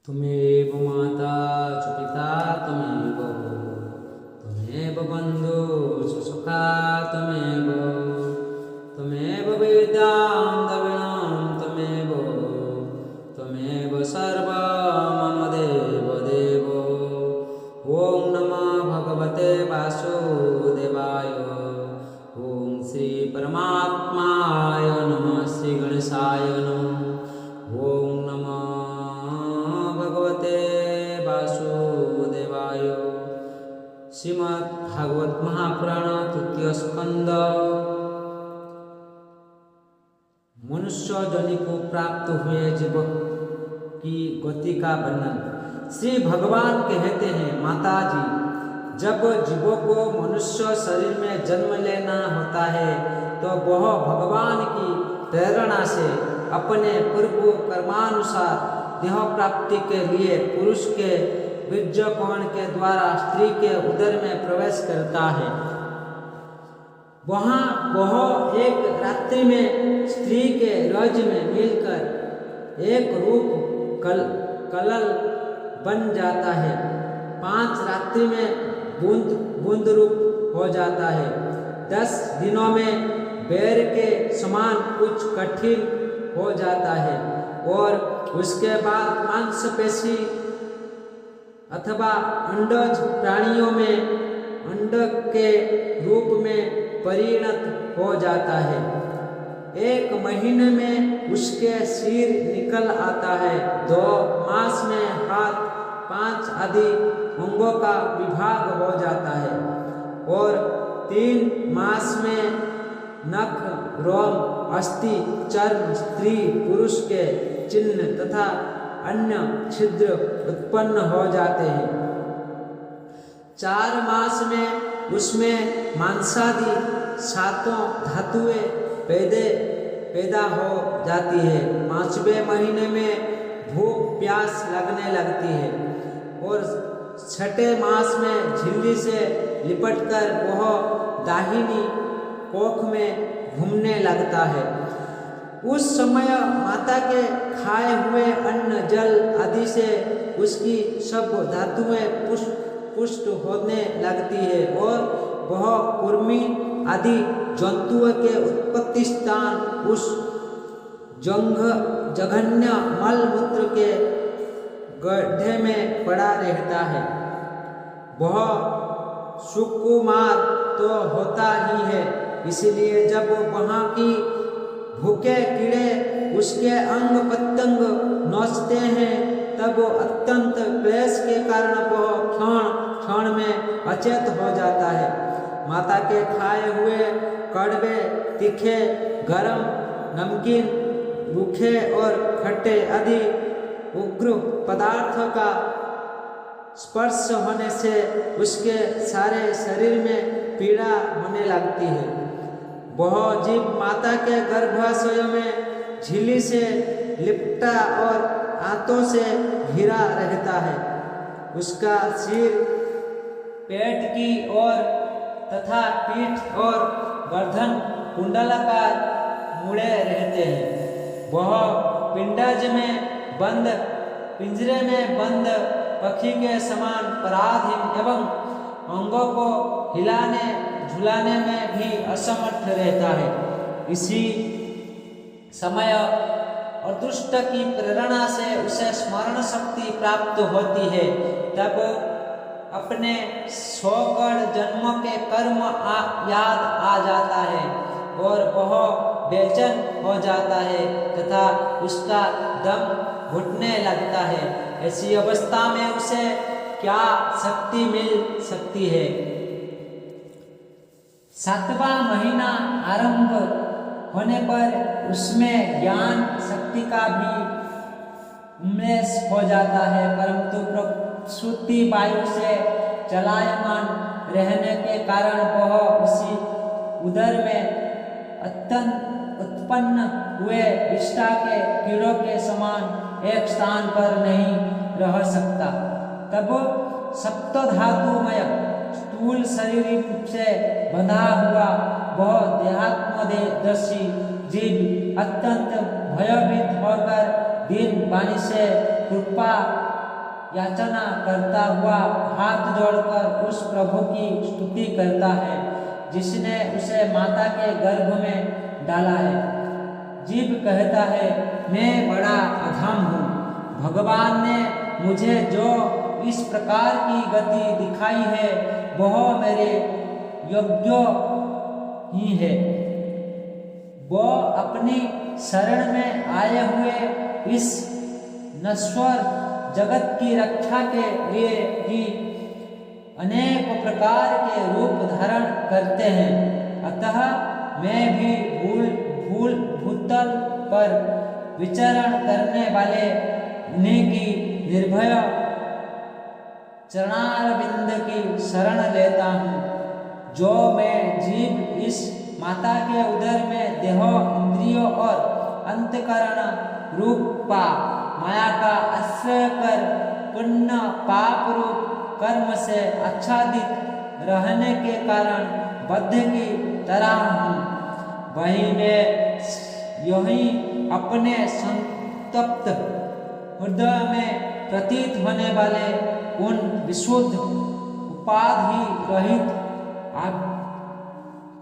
त्वमेव माता च पिता त्वमेव, त्वमेव बन्धुश्च सखा त्वमेव, त्वमेव वेदां द्रविणं त्वमेव, त्वमेव सर्वं मम देवदेव। ॐ नमो भगवते वासुदेवाय, ॐ श्री परमात्माय नमः, श्री गणेशाय नमः। ॐ नमो भगवते वासुदेवाय। श्रीमद् भागवत महापुराण तृतीय स्कंद। मनुष्य जनि को प्राप्त हुए जीव की गति का वर्णन। श्री भगवान कहते हैं, माता जी, जब जीवों को मनुष्य शरीर में जन्म लेना होता है तो वह भगवान की प्रेरणा से अपने पूर्व कर्मानुसार देह प्राप्ति के लिए पुरुष के बीजकोण के द्वारा स्त्री के उदर में प्रवेश करता है। वहाँ वह एक रात्रि में स्त्री के रज में मिलकर एक रूप कलल बन जाता है। 5 रात्रि में बूंद रूप हो जाता है। 10 दिनों में बेर के समान कुछ कठिन हो जाता है और उसके बाद मांसपेशी अथवा अंडज प्राणियों में अंडक के रूप में परिणत हो जाता है। 1 महीने में उसके सिर निकल आता है। 2 मास में हाथ, 5 आदि अंगों का विभाग हो जाता है और 3 मास में नख, रोम, अस्थि, चर्म, स्त्री पुरुष के चिन्ह तथा अन्य छिद्र उत्पन्न हो जाते हैं। 4 मास में उसमें मांसादि 7 धातुएं पैदा हो जाती है। 5वें महीने में भूख प्यास लगने लगती है और 6ठे मास में झिल्ली से लिपटकर वह दाहिनी कोख में घूमने लगता है। उस समय माता के खाए हुए अन्न, जल आदि से उसकी सब धातुएं पुष्ट होने लगती है और वह कुर्मी आदि जंतुओं के उत्पत्ति स्थान उस जघन्य मल मूत्र के गड्ढे में पड़ा रहता है। वह सुकुमार तो होता ही है, इसलिए जब वहाँ की भूखे कीड़े उसके अंग पतंग नोचते हैं तब अत्यंत क्लेश के कारण वह क्षण में अचेत हो जाता है। माता के खाए हुए कड़वे, तीखे, गरम, नमकीन, रूखे और खट्टे आदि उग्र पदार्थों का स्पर्श होने से उसके सारे शरीर में पीड़ा होने लगती है। वह जीव माता के गर्भाशय में झिल्ली से लिपटा और आंतों से घिरा रहता है। उसका सिर पेट की ओर तथा पीठ और गर्दन कुंडलाकार मुड़े रहते हैं। वह पिंजरे में बंद पक्षी के समान पराधीन एवं अंगों को हिलाने झुलाने में भी असमर्थ रहता है। इसी समय अदृष्ट की प्रेरणा से उसे स्मरण शक्ति प्राप्त होती है। तब अपने 100 जन्मों के कर्म याद आ जाता है और वह बेचैन हो जाता है तथा उसका दम घुटने लगता है। ऐसी अवस्था में उसे क्या शक्ति मिल सकती है? 7वां महीना आरंभ होने पर उसमें ज्ञान शक्ति का भी उन्मेष हो जाता है, परंतु प्रसूति वायु से चलायमान रहने के कारण वह उसी उदर में उत्पन्न हुए विष्ठा के कीड़ों के समान एक स्थान पर नहीं रह सकता। तब सप्तधातुमय स्थूल शरीर से बंधा हुआ वह देहात्मदर्शी जीव अत्यंत भयभीत होकर दिन वाणी से कृपा याचना करता हुआ हाथ जोड़कर उस प्रभु की स्तुति करता है जिसने उसे माता के गर्भ में डाला है। जीव कहता है, मैं बड़ा अधम हूँ। भगवान ने मुझे जो इस प्रकार की गति दिखाई है वह मेरे योग्य ही है। वो अपनी शरण में आए हुए इस नश्वर जगत की रक्षा के लिए भी अनेक प्रकार के रूप धारण करते हैं। अतः मैं भी भूतल पर विचरण करने वाले उन्हीं की निर्भय चरणारविंद की शरण लेता हूँ। जो मैं जीव इस माता के उदर में देह, इंद्रियों और अंतकरण रूपा माया का आश्रय कर पुण्य पाप रूप कर्म से आच्छादित रहने के कारण बद्ध की तरह हूँ। वही मैं यही अपने संतप्त हृदय में प्रतीत होने वाले उन विशुद्ध उपाधि रहित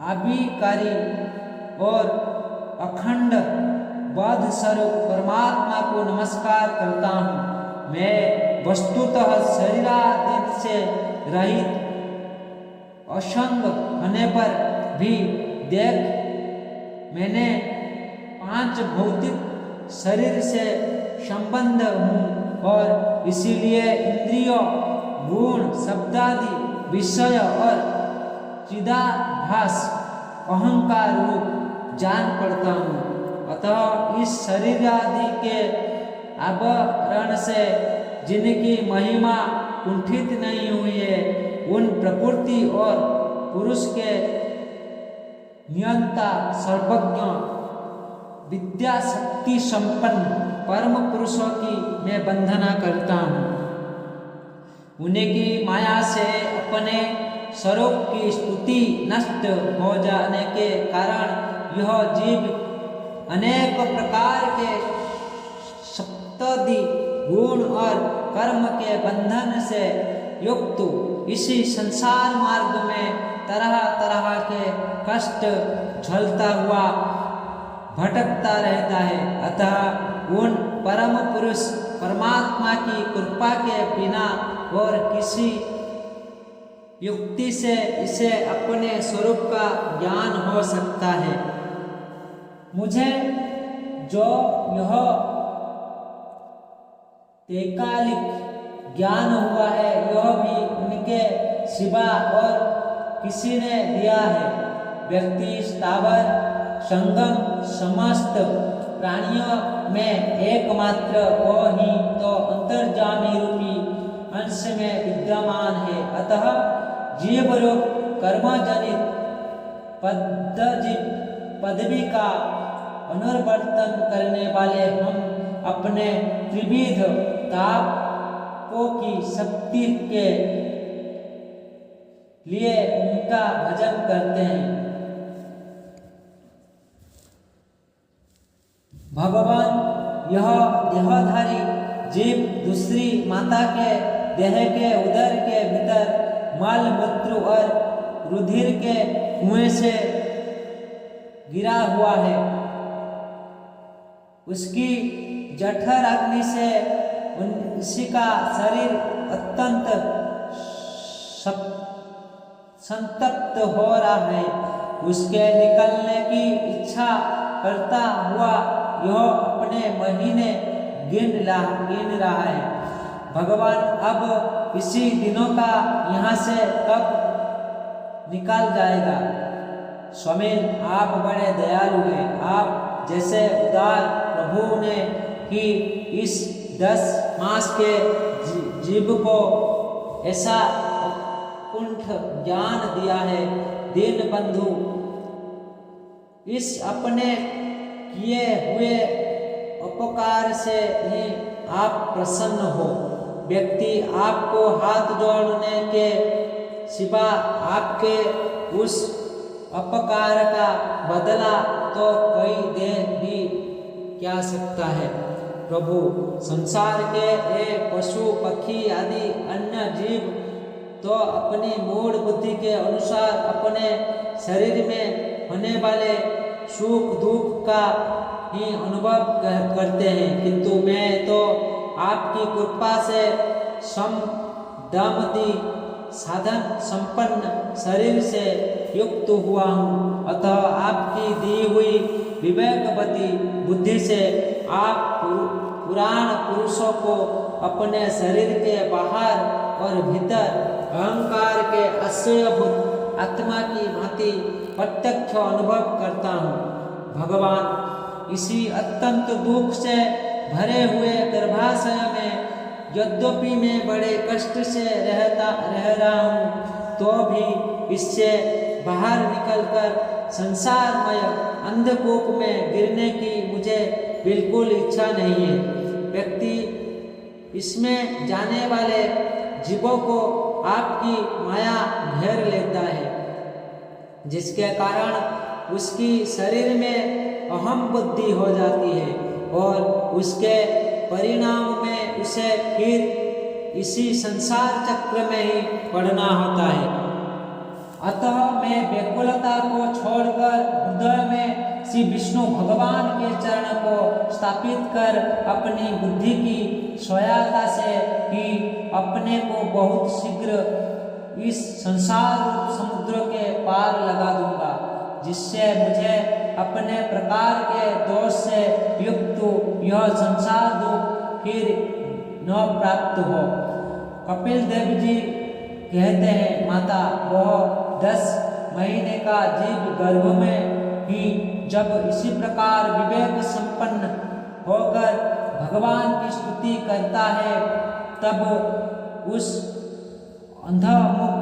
आविकारी और अखंड बोध स्वरूप परमात्मा को नमस्कार करता हूँ। मैं वस्तुतः शरीरादि से रहित असंग होने पर भी देख मैंने 5 भौतिक शरीर से संबंध हूँ और इसीलिए इंद्रियों, गुण, शब्दादि, विषय और चिदाभास अहंकार रूप जान पड़ता हूँ। अतः इस शरीर आदि के आवरण से जिनकी महिमा कुंठित नहीं हुई है, उन प्रकृति और पुरुष के नियंता, सर्वज्ञ, विद्या शक्ति संपन्न परम पुरुषों की मैं वंदना करता हूँ। उन्हीं की माया से अपने स्वरूप की स्तुति नष्ट हो जाने के कारण यह जीव अनेक प्रकार के सप्तदि गुण और कर्म के बंधन से युक्त इसी संसार मार्ग में तरह तरह के कष्ट झेलता हुआ भटकता रहता है। अतः उन परम पुरुष परमात्मा की कृपा के बिना और किसी युक्ति से इसे अपने स्वरूप का ज्ञान हो सकता है। मुझे जो यह तैकालिक ज्ञान हुआ है यह भी उनके सिवा और किसी ने दिया है। व्यक्ति स्थावर संगम समस्त प्राणियों में एकमात्र वो ही तो अंतर्जामी रूपी अंश में विद्यमान है। अतः जीव रूप कर्मजनित पदवी का अनुवर्तन करने वाले हम अपने त्रिविध तापों की शक्ति के लिए उनका भजन करते हैं। भगवान यह देहधारी जीव दूसरी माता के देह के उदर के भीतर मल मूत्र और रुधिर के कुएं से गिरा हुआ है। उसकी जठर अग्नि से उसी का शरीर अत्यंत संतप्त हो रहा है। उसके निकलने की इच्छा करता हुआ यह अपने महीने गिन रहा है। भगवान अब इसी दिनों का यहाँ से कब निकाल जाएगा? स्वामी, आप बड़े दयालु हैं। आप जैसे उदार प्रभु ने कि इस 10 मास के जीव को ऐसा कुंठ ज्ञान दिया है। दीन बंधु, इस अपने किए हुए उपकार से ही आप प्रसन्न हो। व्यक्ति आपको हाथ जोड़ने के सिवा आपके उस अपकार का बदला तो कोई दे भी क्या सकता है। प्रभु, संसार के पशु पक्षी आदि अन्य जीव तो अपनी मूल बुद्धि के अनुसार अपने शरीर में होने वाले सुख दुख का ही अनुभव करते हैं, किंतु मैं तो आपकी कृपा से समदमति साधन संपन्न शरीर से युक्त हुआ हूँ। अतः आपकी दी हुई विवेकवती बुद्धि से आप पुराण पुरुषों को अपने शरीर के बाहर और भीतर अहंकार के आश्रयभूत आत्मा की भांति प्रत्यक्ष अनुभव करता हूँ। भगवान, इसी अत्यंत दुख से भरे हुए गर्भाशय में यद्यपि मैं बड़े कष्ट से रह रहा हूँ, तो भी इससे बाहर निकलकर संसारमय अंधकूप में गिरने की मुझे बिल्कुल इच्छा नहीं है। व्यक्ति इसमें जाने वाले जीवों को आपकी माया घेर लेता है, जिसके कारण उसकी शरीर में अहम बुद्धि हो जाती है और उसके परिणाम में उसे फिर इसी संसार चक्र में ही पड़ना होता है। अतः मैं व्याकुलता को छोड़कर हृदय में श्री विष्णु भगवान के चरण को स्थापित कर अपनी बुद्धि की सहायता से ही अपने को बहुत शीघ्र इस संसार समुद्र के पार लगा दूंगा, जिससे मुझे अपने प्रकार के दोष से युक्त यह संसार दुख फिर न प्राप्त हो। कपिल देव जी कहते हैं, माता, वह 10 महीने का जीव गर्भ में ही जब इसी प्रकार विवेक संपन्न होकर भगवान की स्तुति करता है, तब उस अंधमुख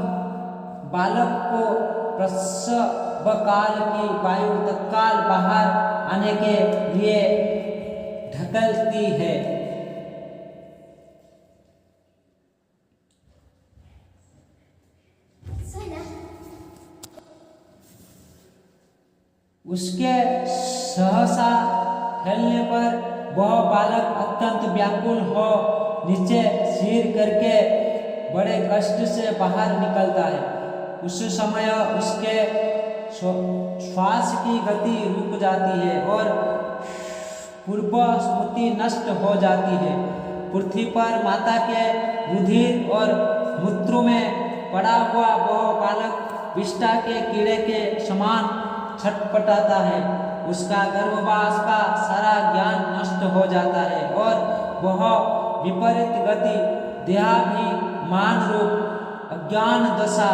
बालक को प्रसव काल की वायु तत्काल बाहर आने के लिए ढकलती है। उसके सहसा फैलने पर वह बालक अत्यंत व्याकुल हो नीचे सिर करके बड़े कष्ट से बाहर निकलता है। उस समय उसके श्वास की गति रुक जाती है और पूर्व स्मृति नष्ट हो जाती है। पृथ्वी पर माता के रुधिर और मूत्र में पड़ा हुआ वह बालक विष्ठा के कीड़े के समान छटपटाता है। उसका गर्भवास का सारा ज्ञान नष्ट हो जाता है और वह विपरीत गति देहाभिमान रूप अज्ञान दशा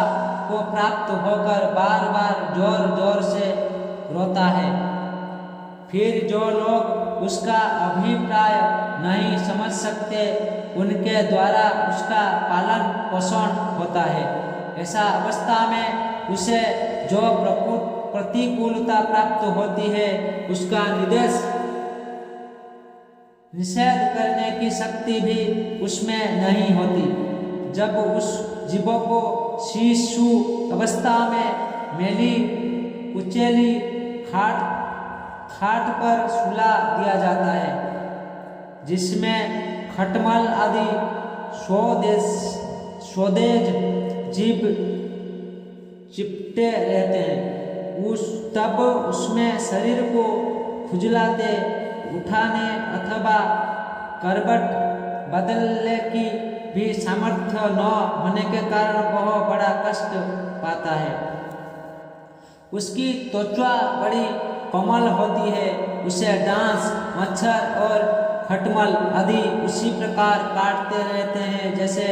को प्राप्त होकर बार बार जोर जोर से रोता है। फिर जो लोग उसका अभिप्राय नहीं समझ सकते, उनके द्वारा उसका पालन पोषण होता है। ऐसा अवस्था में उसे जो प्रतिकूलता प्राप्त होती है, उसका निषेध करने की शक्ति भी उसमें नहीं होती। जब उस जीव को शिशु अवस्था में मेली कुचेली खाट पर सुला दिया जाता है, जिसमें खटमल आदि स्वदेज जीव चिपटे रहते हैं, तब उसमें शरीर को खुजलाते, उठाने अथवा करवट बदलने की भी सामर्थ्य न होने के कारण वह बड़ा कष्ट पाता है। उसकी त्वचा बड़ी कोमल होती है, उसे डांस, मच्छर और खटमल आदि उसी प्रकार काटते रहते हैं जैसे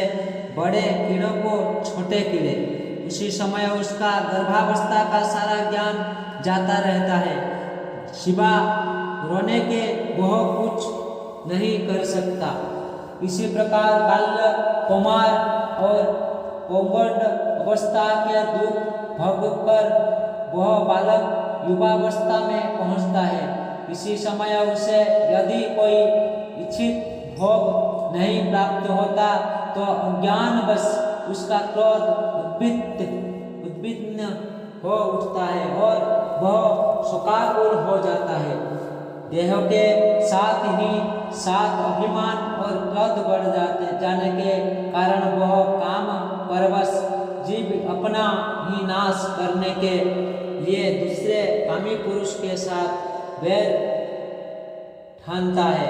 बड़े कीड़ों को छोटे कीड़े। उसी समय उसका गर्भावस्था का सारा ज्ञान जाता रहता है, शिवा रोने के वह कुछ नहीं कर सकता। इसी प्रकार बाल्य, कौमार और पौगंड अवस्था के दुख भोग कर वह बालक युवावस्था में पहुंचता है। इसी समय उसे यदि कोई इच्छित भोग नहीं प्राप्त होता तो अज्ञानवश उसका क्रोध उद्विग्न हो उठता है और वह शोकाकुल हो जाता है। देह के साथ ही साथ अभिमान और क्रोध बढ़ जाने के कारण वह काम परवश जीव अपना ही नाश करने के लिए दूसरे कामी पुरुष के साथ वैर ठानता है।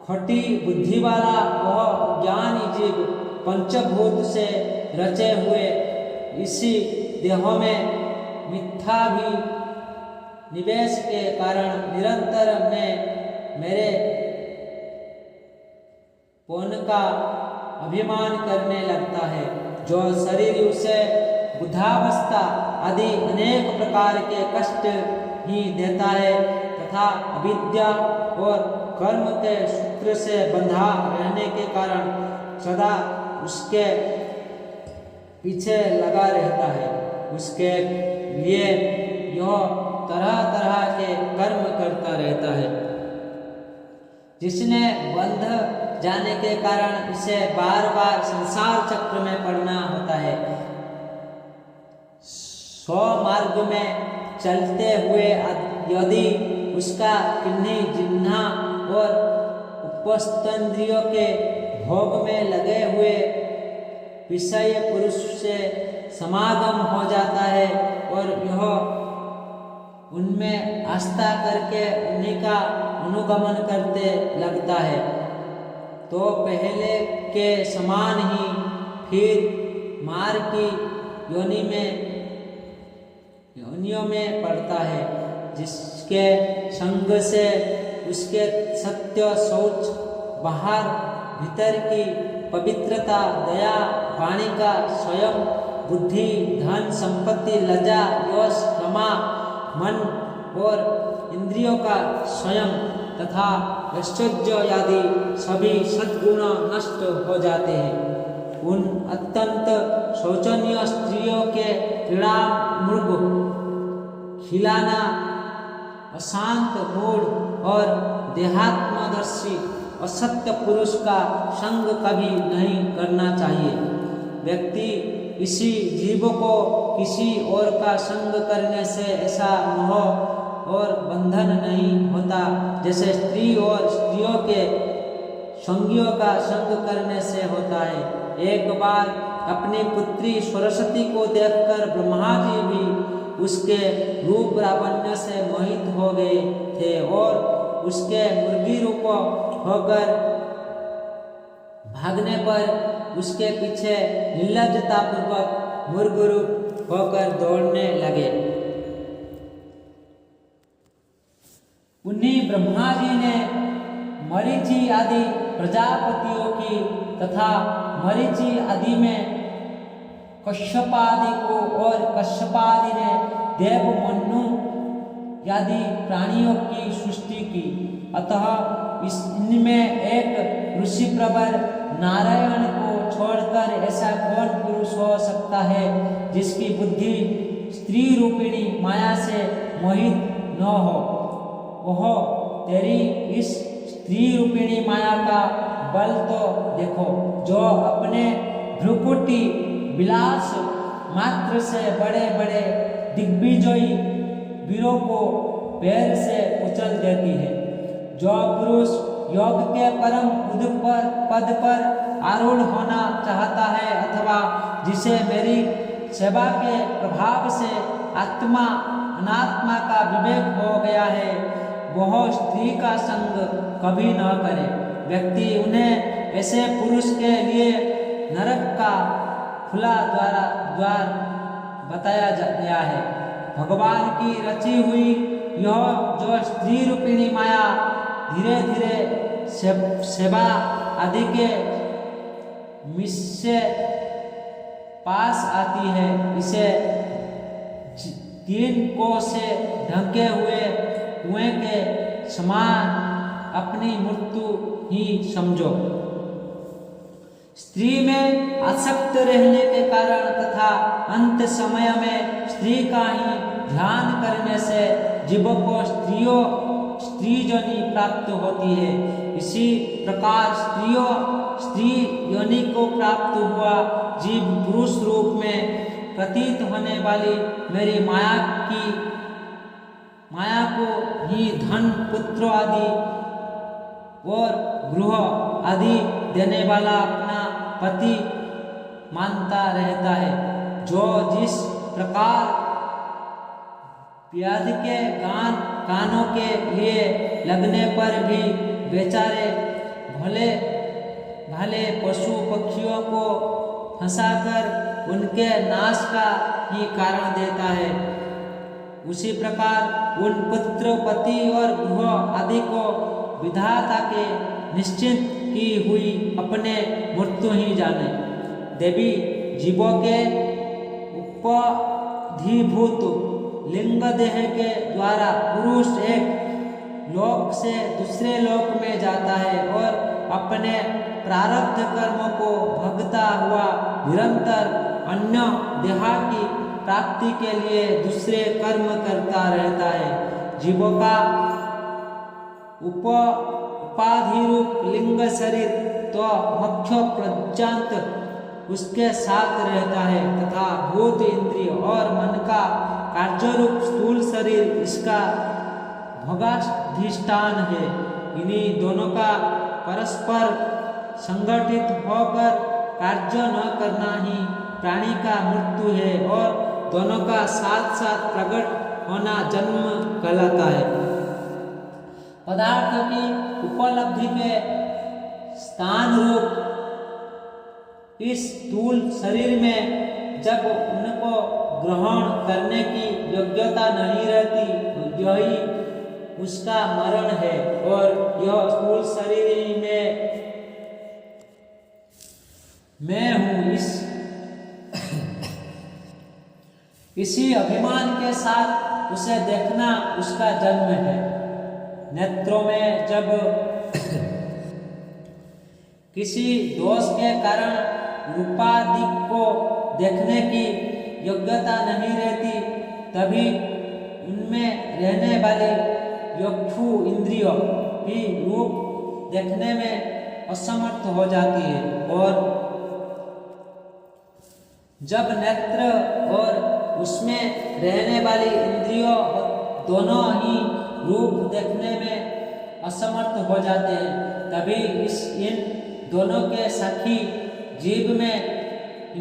खोटी बुद्धि वाला वह ज्ञानी जीव पंचभूत से रचे हुए इसी देहों में मिथ्या भी निवेश के कारण निरंतर में मेरे पौन का अभिमान करने लगता है। जो शरीर उसे बुद्धावस्था आदि अनेक प्रकार के कष्ट ही देता है तथा अविद्या और कर्म के सूत्र से बंधा रहने के कारण सदा उसके पीछे लगा रहता है। उसके लिए यह तरह तरह के कर्म करता रहता है, जिसने बंध जाने के कारण उसे बार बार संसार चक्र में पड़ना होता है। स्व मार्ग में चलते हुए यदि उसका किन्हीं जिह्वा और उपस्थेंद्रियों के भोग में लगे हुए विषय पुरुष से समागम हो जाता है और यह उनमें आस्था करके उन्हीं का अनुगमन करते लगता है, तो पहले के समान ही फिर मार की योनियों में पड़ता है, जिसके संग से उसके सत्य शौच बाहर भीतर की पवित्रता दया वाणी का स्वयं बुद्धि धन संपत्ति लज्जा यश क्षमा मन और इंद्रियों का स्वयं तथा ऐश्वर्य आदि सभी सद्गुण नष्ट हो जाते हैं। उन अत्यंत शोचनीय स्त्रियों के क्रीड़ा मृग खिलाना अशांत मूड और देहात्मदर्शी असत्य पुरुष का संग कभी नहीं करना चाहिए। व्यक्ति इसी जीव को किसी और का संग करने से ऐसा मोह और बंधन नहीं होता जैसे स्त्री और स्त्रियों के संगियों का संग करने से होता है। एक बार अपनी पुत्री सरस्वती को देखकर ब्रह्मा जी भी उसके रूप लावण्य से मोहित हो गए थे और उसके मुर्गी रूप होकर भागने पर उसके पीछे निर्लज्जता पूर्वक मुर्ग रूप होकर दौड़ने लगे। उन्हीं ब्रह्मा जी ने मरीचि आदि प्रजापतियों की तथा मरीचि आदि में कश्यपादि को और कश्यपादि ने देव मनु आदि प्राणियों की सृष्टि की। अतः इनमें एक ऋषि प्रवर नारायण को छोड़कर ऐसा कौन पुरुष हो सकता है जिसकी बुद्धि स्त्री रूपिणी माया से मोहित न हो। वह तेरी इस स्त्री रूपिणी माया का बल तो देखो, जो अपने भ्रुकुटी विलास मात्र से बड़े बड़े दिग्विजयी वीरों को पैर से कुचल देती है। जो पुरुष योग के परम पद पर आरूढ़ होना चाहता है अथवा जिसे मेरी सेवा के प्रभाव से आत्मा अनात्मा का विवेक हो गया है, वह स्त्री का संग कभी न करे। व्यक्ति उन्हें ऐसे पुरुष के लिए नरक का खुला द्वार बताया गया है। भगवान की रची हुई यह जो स्त्री रूपिणी माया धीरे धीरे सेवा आदि के मिश्र पास आती है। इसे 3 कोस से ढके हुए कुएं के समान अपनी मृत्यु ही समझो। स्त्री में आसक्त रहने के कारण तथा अंत समय में स्त्री का ही ध्यान करने से जीव को स्त्री योनि प्राप्त होती है। इसी प्रकार स्त्री योनि को प्राप्त हुआ जीव पुरुष रूप में प्रतीत होने वाली मेरी माया को ही धन, पुत्र आदि और गृह आदि देने वाला अपना पति मानता रहता है। जो जिस प्रकार व्याधि के कानों के लिए लगने पर भी बेचारे भले भाले पशु पक्षियों को फंसाकर उनके नाश का ही कारण देता है, उसी प्रकार उन पुत्र, पति और गृह आदि को विधाता के निश्चित की हुई अपने मृत्यु ही जाने। देवी जीवों के उपाधिभूत लिंग देह के द्वारा पुरुष एक लोक से दूसरे लोक में जाता है और अपने प्रारब्ध कर्म को भोगता हुआ निरंतर अन्य देहा की प्राप्ति के लिए दूसरे कर्म करता रहता है। जीवों का उपाधि रूप लिंग शरीर तो मुख्य प्रजांत उसके साथ रहता है तथा भूत इंद्रिय और मन का कार्य रूप स्थूल शरीर इसका भोगाधिष्ठान है। इन्हीं दोनों का परस्पर संगठित होकर कार्य न करना ही प्राणी का मृत्यु है और दोनों का साथ साथ प्रकट होना जन्म कहलाता है। पदार्थ की उपलब्धि के स्थान रूप इस स्थूल शरीर में जब उनको ग्रहण करने की योग्यता नहीं रहती, यही उसका मरण है और यह स्थूल शरीर में मैं हूँ इसी अभिमान के साथ उसे देखना उसका जन्म है। नेत्रों में जब किसी दोष के कारण रूपादि को देखने की योग्यता नहीं रहती, तभी उनमें रहने वाली चक्षु इंद्रिय भी रूप देखने में असमर्थ हो जाती है और जब नेत्र और उसमें रहने वाली इंद्रियों दोनों ही रूप देखने में असमर्थ हो जाते हैं, तभी इन दोनों के साक्षी जीव में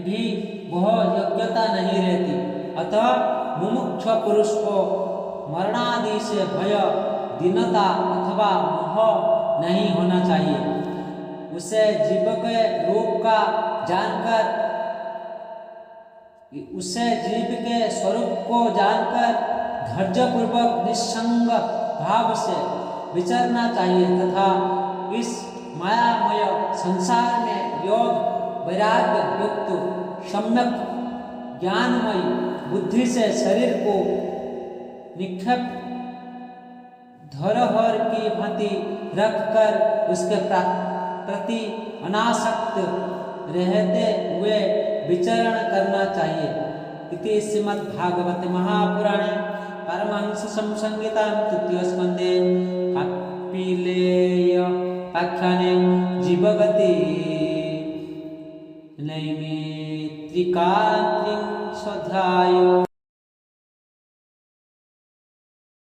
भी वह योग्यता नहीं रहती। अतः मुमुक्ष पुरुष को मरणादि से भय, दीनता अथवा मोह नहीं होना चाहिए। उसे जीव के रूप का जानकर, उसे जीव के स्वरूप को जानकर धैर्यपूर्वक निस्संग भाव से विचरना चाहिए तथा इस मायामय संसार में योग वैराग्य युक्त सम्यक ज्ञानमय बुद्धि से शरीर को निक्षेप धरोहर की भांति रखकर उसके प्रति अनासक्त रहते हुए विचरण करना चाहिए। इति श्रीमद्भागवते महापुराणे परमहंस संहितायां तृतीय स्कन्धे कपिलेयपाख्याने जीवगति नैमित्तिकात्रिंशोऽध्यायो।